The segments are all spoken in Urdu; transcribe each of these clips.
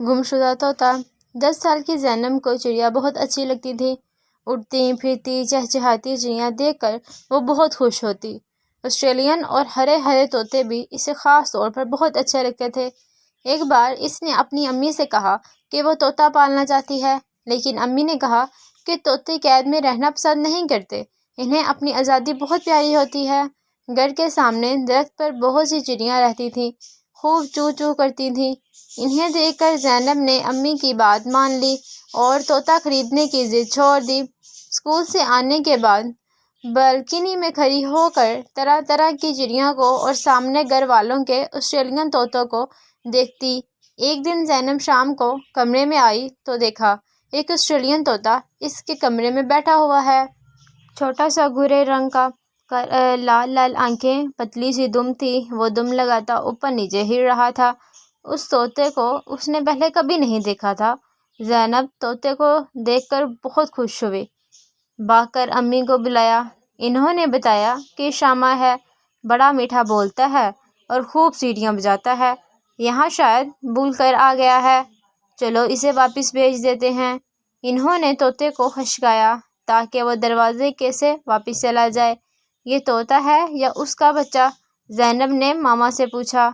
گمشدہ طوطا 10 سال کی زینب کو چڑیا بہت اچھی لگتی تھی۔ اڑتی پھرتی چہچہاتی چڑیاں دیکھ کر وہ بہت خوش ہوتی۔ آسٹریلین اور ہرے ہرے طوطے بھی اسے خاص طور پر بہت اچھے لگتے تھے۔ ایک بار اس نے اپنی امی سے کہا کہ وہ طوطا پالنا چاہتی ہے، لیکن امی نے کہا کہ طوطے قید میں رہنا پسند نہیں کرتے، انہیں اپنی آزادی بہت پیاری ہوتی ہے۔ گھر کے سامنے درخت پر بہت سی چڑیاں رہتی تھیں، خوب چوں چوں کرتی تھیں۔ انہیں دیکھ کر زینب نے امی کی بات مان لی اور طوطا خریدنے کی ضد چھوڑ دی۔ اسکول سے آنے کے بعد بالکنی میں کھڑی ہو کر طرح طرح کی چڑیوں کو اور سامنے گھر والوں کے آسٹریلین طوطوں کو دیکھتی۔ ایک دن زینب شام کو کمرے میں آئی تو دیکھا ایک آسٹریلین طوطا اس کے کمرے میں بیٹھا ہوا ہے۔ چھوٹا سا بھورے رنگ کا، لال لال آنکھیں، پتلی سی دم تھی، وہ دم لگاتار اوپر نیچے ہل رہا تھا۔ اس طوطے کو اس نے پہلے کبھی نہیں دیکھا تھا۔ زینب طوطے کو دیکھ کر بہت خوش ہوئی، بھاگ کر امی کو بلایا۔ انہوں نے بتایا کہ شامہ ہے، بڑا میٹھا بولتا ہے اور خوب سیٹیاں بجاتا ہے، یہاں شاید بھول کر آ گیا ہے، چلو اسے واپس بھیج دیتے ہیں۔ انہوں نے طوطے کو کھشکایا تاکہ وہ دروازے سے واپس چلا جائے۔ یہ طوطا ہے یا اس کا بچہ؟ زینب نے ماما سے پوچھا۔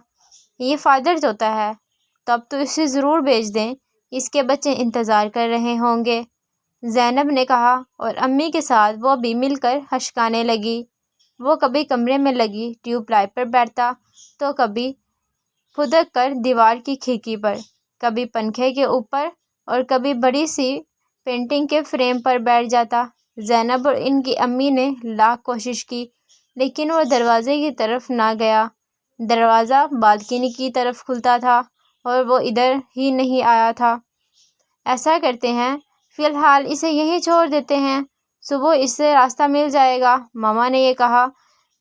یہ فادر طوطا ہے، تب تو اسے ضرور بھیج دیں، اس کے بچے انتظار کر رہے ہوں گے، زینب نے کہا، اور امی کے ساتھ وہ بھی مل کر کھشکانے لگی۔ وہ کبھی کمرے میں لگی ٹیوب لائٹ پر بیٹھتا تو کبھی پھدک کر دیوار کی کھڑکی پر، کبھی پنکھے کے اوپر اور کبھی بڑی سی پینٹنگ کے فریم پر بیٹھ جاتا۔ زینب اور ان کی امی نے لاکھ کوشش کی لیکن وہ دروازے کی طرف نہ گیا۔ دروازہ بالکنی کی طرف کھلتا تھا اور وہ ادھر ہی نہیں آیا تھا۔ ایسا کرتے ہیں، فی الحال اسے یہیں چھوڑ دیتے ہیں، صبح اس سے راستہ مل جائے گا، ماما نے یہ کہا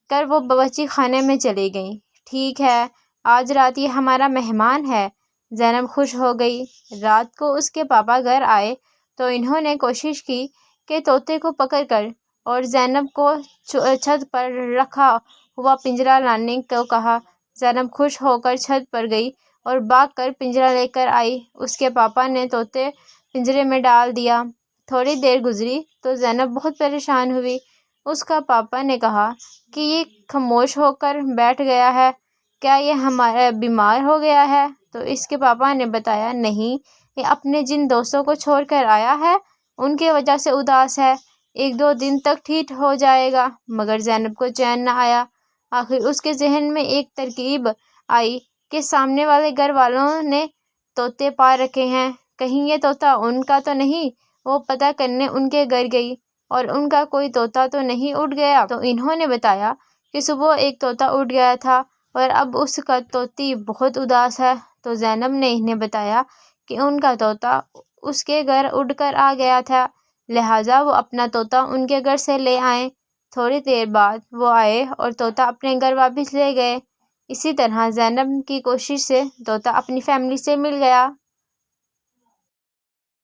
کر وہ باورچی خانے میں چلی گئیں۔ ٹھیک ہے، آج رات یہ ہمارا مہمان ہے۔ زینب خوش ہو گئی۔ رات کو اس کے پاپا گھر آئے تو انہوں نے کوشش کی کہ طوطے کو پکڑ کر اور زینب کو چھت پر رکھا ہوا پنجرا لانے کو کہا۔ زینب خوش ہو کر چھت پر گئی اور بھاگ کر پنجرا لے کر آئی۔ اس کے پاپا نے طوطے پنجرے میں ڈال دیا۔ تھوڑی دیر گزری تو زینب بہت پریشان ہوئی۔ اس کا پاپا نے کہا کہ یہ خاموش ہو کر بیٹھ گیا ہے، کیا یہ بیمار ہو گیا ہے؟ تو اس کے پاپا نے بتایا نہیں، یہ اپنے جن دوستوں کو چھوڑ کر آیا ہے ان کی وجہ سے اداس ہے، 1-2 دن تک ٹھیک ہو جائے گا۔ مگر زینب کو چین نہ آیا۔ آخر اس کے ذہن میں ایک ترکیب آئی کہ سامنے والے گھر والوں نے طوطے پال رکھے ہیں، کہیں یہ طوطا ان کا تو نہیں۔ وہ پتہ کرنے ان کے گھر گئی اور ان کا کوئی طوطا تو نہیں اڑ گیا؟ تو انہوں نے بتایا کہ صبح ایک طوطا اڑ گیا تھا اور اب اس کا طوطی بہت اداس ہے۔ تو زینب نے انہیں بتایا کہ ان کا طوطا اس کے گھر اڑ کر آ گیا تھا، لہٰذا وہ اپنا طوطا ان کے گھر سے لے آئیں۔ تھوڑی دیر بعد وہ آئے اور طوطا اپنے گھر واپس لے گئے۔ اسی طرح زینب کی کوشش سے طوطا اپنی فیملی سے مل گیا۔